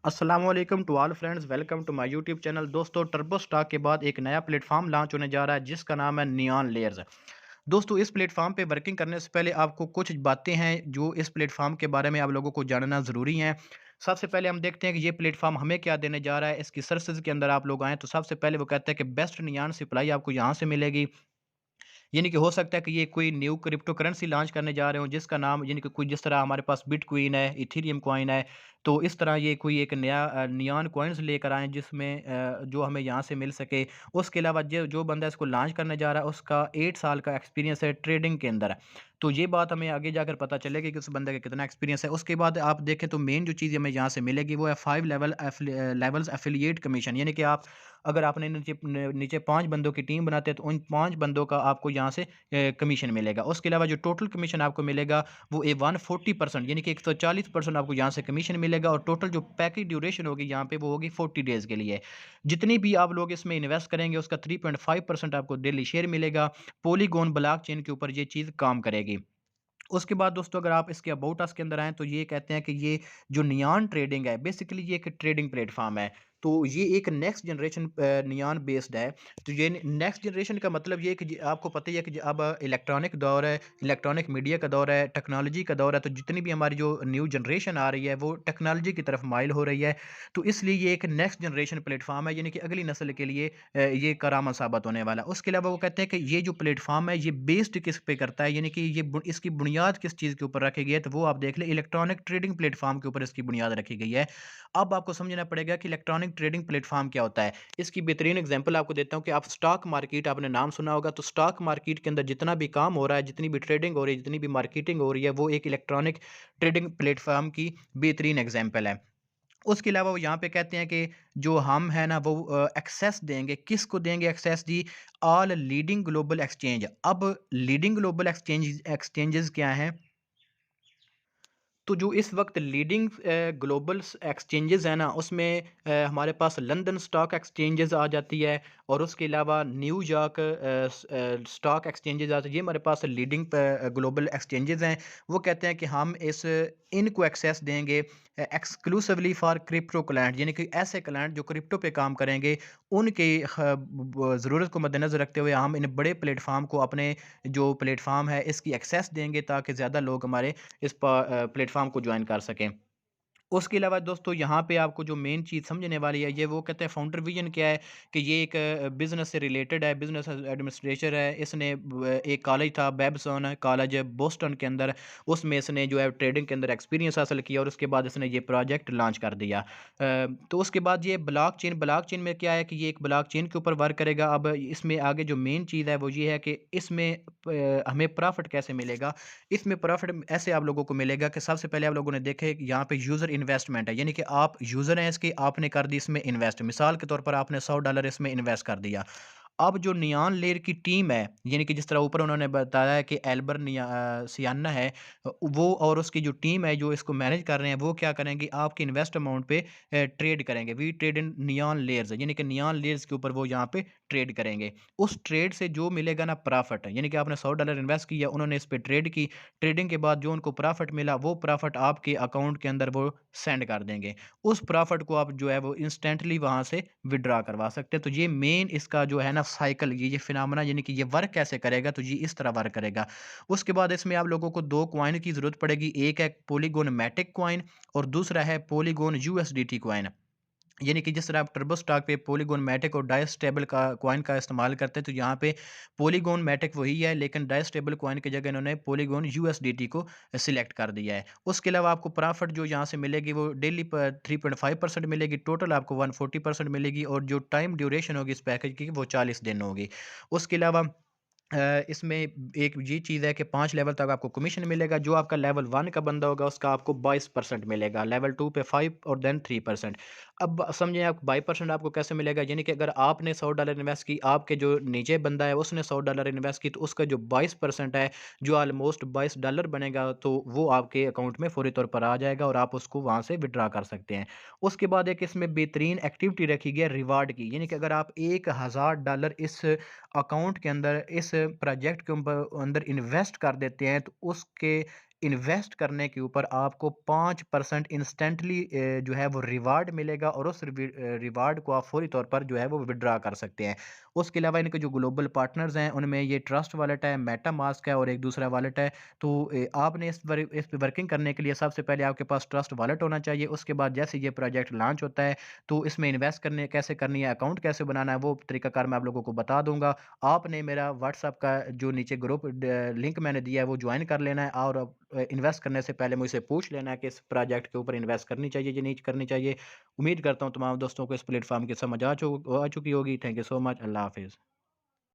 अस्सलाम वालेकुम to all friends, welcome to my YouTube channel. दोस्तों, टर्बो स्टॉक के बाद एक नया प्लेटफॉर्म लॉन्च होने जा रहा है जिसका नाम है नियॉन लेयर्स। दोस्तों, इस प्लेटफॉर्म पे वर्किंग करने से पहले आपको कुछ बातें हैं जो इस प्लेटफॉर्म के बारे में आप लोगों को जानना ज़रूरी है। सबसे पहले हम देखते हैं कि ये प्लेटफॉर्म हमें क्या देने जा रहा है। इसकी सर्विसेज के अंदर आप लोग आएँ तो सबसे पहले वो कहते हैं कि बेस्ट नियॉन सप्लाई आपको यहाँ से मिलेगी। यानी कि हो सकता है कि ये कोई न्यू क्रिप्टो करेंसी लॉन्च करने जा रहे हो जिसका नाम यानी कि कोई जिस तरह हमारे पास बिटकॉइन है, इथेरियम कॉइन है, तो इस तरह ये कोई एक नया नियॉन कॉइन्स लेकर आएँ जिसमें जो हमें यहाँ से मिल सके। उसके अलावा जो जो बंदा इसको लॉन्च करने जा रहा है उसका 8 साल का एक्सपीरियंस है ट्रेडिंग के अंदर। तो ये बात हमें आगे जाकर पता चलेगी कि उस बंदे का कितना एक्सपीरियंस है। उसके बाद आप देखें तो मेन जो चीज़ हमें यहाँ से मिलेगी वो है 5 लेवल्स एफिलिएट कमीशन, यानी कि आप अगर आपने नीचे 5 बंदों की टीम बनाते हैं तो उन 5 बंदों का आपको यहाँ से कमीशन मिलेगा। उसके अलावा जो टोटल कमीशन आपको मिलेगा वो 140% यानी कि 140% आपको यहाँ से कमीशन मिलेगा और टोटल जो पैकेज ड्यूरेशन होगी यहाँ पे वो होगी 40 डेज़ के लिए। जितनी भी आप लोग इसमें इन्वेस्ट करेंगे उसका 3.5% आपको डेली शेयर मिलेगा। पॉलीगॉन ब्लॉकचेन के ऊपर ये चीज़ काम करेगी। उसके बाद दोस्तों, अगर आप इसके अबाउट अस के अंदर आएँ तो ये कहते हैं कि ये जो नियॉन ट्रेडिंग है बेसिकली ये एक ट्रेडिंग प्लेटफ़ॉर्म है। तो ये एक नेक्स्ट जनरेशन नियॉन बेस्ड है। तो ये नेक्स्ट जनरेशन का मतलब ये है कि आपको पता ही है कि अब इलेक्ट्रॉनिक दौर है, इलेक्ट्रॉनिक मीडिया का दौर है, टेक्नोलॉजी का दौर है, तो जितनी भी हमारी जो न्यू जनरेशन आ रही है वो टेक्नोलॉजी की तरफ माइल हो रही है। तो इसलिए ये एक नेक्स्ट जनरेशन प्लेटफ़ॉर्म है, यानी कि अगली नस्ल के लिए ये करामत साबित होने वाला है। उसके अलावा वो कहते हैं कि ये जो प्लेटफ़ॉर्म है ये बेस्ड किस पे करता है, यानी कि ये इसकी बुनियाद किस चीज़ के ऊपर रखी गई है, तो वो आप देख लें इलेक्ट्रॉनिक ट्रेडिंग प्लेटफ़ॉर्म के ऊपर इसकी बुनियाद रखी गई है। अब आपको समझना पड़ेगा कि इलेक्ट्रॉनिक ट्रेडिंग प्लेटफ़ॉर्म क्या होता है। इसकी बेहतरीन एग्ज़ाम्पल आपको देता हूँ कि आप स्टॉक मार्केट आपने नाम सुना होगा, तो स्टॉक मार्केट के अंदर जितना भी काम हो रहा है, जितनी भी ट्रेडिंग हो रही है, जितनी भी मार्केटिंग हो रही है, वो एक इलेक्ट्रॉनिक ट्रेडिंग प्लेटफ़ॉर्म की बेहतरीन एग्ज़ाम्पल है। उसके अलावा वो यहाँ पे कहते हैं कि जो हम है ना वो एक्सेस देंगे, किसको देंगे एक्सेस जी? All leading global exchange. अब लीडिंग ग्लोबल एक्सचेंजेस क्या हैं? तो जो इस वक्त लीडिंग ग्लोबल एक्सचेंजेस हैं ना उसमें हमारे पास लंदन स्टॉक एक्सचेंजेस आ जाती है और उसके अलावा न्यूयॉर्क स्टॉक एक्सचेंजेस आते हैं। ये हमारे पास लीडिंग ग्लोबल एक्सचेंजेस हैं। वो कहते हैं कि हम इनको एक्सेस देंगे एक्सक्लूसिवली फॉर क्रिप्टो क्लाइंट, यानी कि ऐसे क्लाइंट जो क्रिप्टो पे काम करेंगे उनकी ज़रूरत को मद्देनज़र रखते हुए हम इन बड़े प्लेटफॉर्म को अपने जो प्लेटफॉर्म है इसकी एक्सेस देंगे ताकि ज़्यादा लोग हमारे इस प्लेटफ़ॉर्म को जॉइन कर सकें। उसके अलावा दोस्तों यहाँ पे आपको जो मेन चीज़ समझने वाली है ये वो कहते हैं फाउंडर विजन क्या है कि ये एक बिज़नेस से रिलेटेड है, बिज़नेस एडमिनिस्ट्रेटर है। इसने एक कॉलेज था बेबसन कॉलेज बोस्टन के अंदर, उसमें इसने जो है ट्रेडिंग के अंदर एक्सपीरियंस हासिल किया और उसके बाद इसने ये प्रोजेक्ट लॉन्च कर दिया। तो उसके बाद ये ब्लॉकचेन में क्या है कि ये एक ब्लॉकचेन के ऊपर वर्क करेगा। अब इसमें आगे जो मेन चीज़ है वो ये है कि इसमें हमें प्रॉफिट कैसे मिलेगा। इसमें प्रॉफ़िट ऐसे आप लोगों को मिलेगा कि सबसे पहले आप लोगों ने देखे कि यहाँ पे यूज़र इन्वेस्टमेंट है, यानी कि आप यूज़र हैं इसके, आपने कर दी इसमें इन्वेस्ट। मिसाल के तौर पर आपने $100 इसमें इन्वेस्ट कर दिया। अब जो नियॉन लेयर की टीम है, यानी कि जिस तरह ऊपर उन्होंने बताया है कि सियान्ना है, वो और उसकी जो टीम है जो इसको मैनेज कर रहे हैं वो क्या करेंगे आपके इन्वेस्ट अमाउंट पे ट्रेड करेंगे। We trade in neon layers, यानी कि नियॉन लेयर्स के ऊपर वो यहाँ पे ट्रेड करेंगे। उस ट्रेड से जो मिलेगा ना प्रॉफ़िट, यानी कि आपने $100 इन्वेस्ट किया, उन्होंने इस पे ट्रेड की, ट्रेडिंग के बाद जो उनको प्रॉफ़िट मिला वो प्रॉफ़िट आपके अकाउंट के अंदर वो सेंड कर देंगे। उस प्रॉफ़िट को आप जो है वो इंस्टेंटली वहाँ से विथड्रॉ करवा सकते हैं। तो ये मेन इसका जो है ना साइकिल, ये फिनोमेना, यानी कि ये वर्क कैसे करेगा, तो ये इस तरह वर्क करेगा। उसके बाद इसमें आप लोगों को 2 कॉइन की ज़रूरत पड़ेगी। एक है पॉलीगॉन मैटिक कॉइन और दूसरा है पॉलीगॉन यूएसडीटी कॉइन। यानी कि जिस तरह आप टर्बो स्टॉक पे पॉलीगॉन मैटिक और डायस्टेबल का कॉइन का इस्तेमाल करते हैं, तो यहाँ पे पॉलीगॉन मैटिक वही है लेकिन डायस्टेबल कॉइन की जगह इन्होंने पॉलीगॉन यूएसडीटी को सिलेक्ट कर दिया है। उसके अलावा आपको प्रॉफिट जो यहाँ से मिलेगी वो डेली 3.5% मिलेगी, टोटल आपको 140% मिलेगी और जो टाइम ड्यूरेशन होगी इस पैकेज की वो 40 दिन होगी। उसके अलावा इसमें एक ये चीज़ है कि 5 लेवल तक आपको कमीशन मिलेगा। जो आपका लेवल 1 का बंदा होगा उसका आपको 22% मिलेगा, लेवल 2 पे 5 और देन 3%। अब समझें आप 22% आपको कैसे मिलेगा, यानी कि अगर आपने $100 इन्वेस्ट की, आपके जो नीचे बंदा है उसने $100 इन्वेस्ट की, तो उसका जो 22% है, जो ऑलमोस्ट $22 बनेगा, तो वो आपके अकाउंट में फ़ौरी तौर पर आ जाएगा और आप उसको वहाँ से विथड्रॉ कर सकते हैं। उसके बाद एक इसमें बेहतरीन एक्टिविटी रखी गई है रिवार्ड की, यानी कि अगर आप $1000 इस अकाउंट के अंदर इस प्रोजेक्ट के ऊपर अंदर इन्वेस्ट कर देते हैं तो उसके इन्वेस्ट करने के ऊपर आपको 5% इंस्टेंटली जो है वो रिवार्ड मिलेगा और उस रिवार्ड को आप फ़ौरी तौर पर जो है वो विथड्रॉ कर सकते हैं। उसके अलावा इनके जो ग्लोबल पार्टनर्स हैं, उनमें ये ट्रस्ट वॉलेट है, मेटामास्क है और एक दूसरा वॉलेट है। तो आपने इस पे वर्किंग करने के लिए सबसे पहले आपके पास ट्रस्ट वॉलेट होना चाहिए। उसके बाद जैसे ये प्रोजेक्ट लॉन्च होता है, तो इसमें इन्वेस्ट करने कैसे करनी है, अकाउंट कैसे बनाना है, वो तरीकाकार मैं आप लोगों को बता दूँगा। आपने मेरा व्हाट्सएप का जो नीचे ग्रुप लिंक मैंने दिया है, वो ज्वाइन कर लेना है और इन्वेस्ट करने से पहले मुझसे पूछ लेना है कि इस प्रोजेक्ट के ऊपर इन्वेस्ट करनी चाहिए या नहीं करनी चाहिए। उम्मीद करता हूँ तमाम दोस्तों को इस प्लेटफ़ॉर्म की समझ आ चुकी होगी। Thank you so much. अल्लाह हाफ़िज़।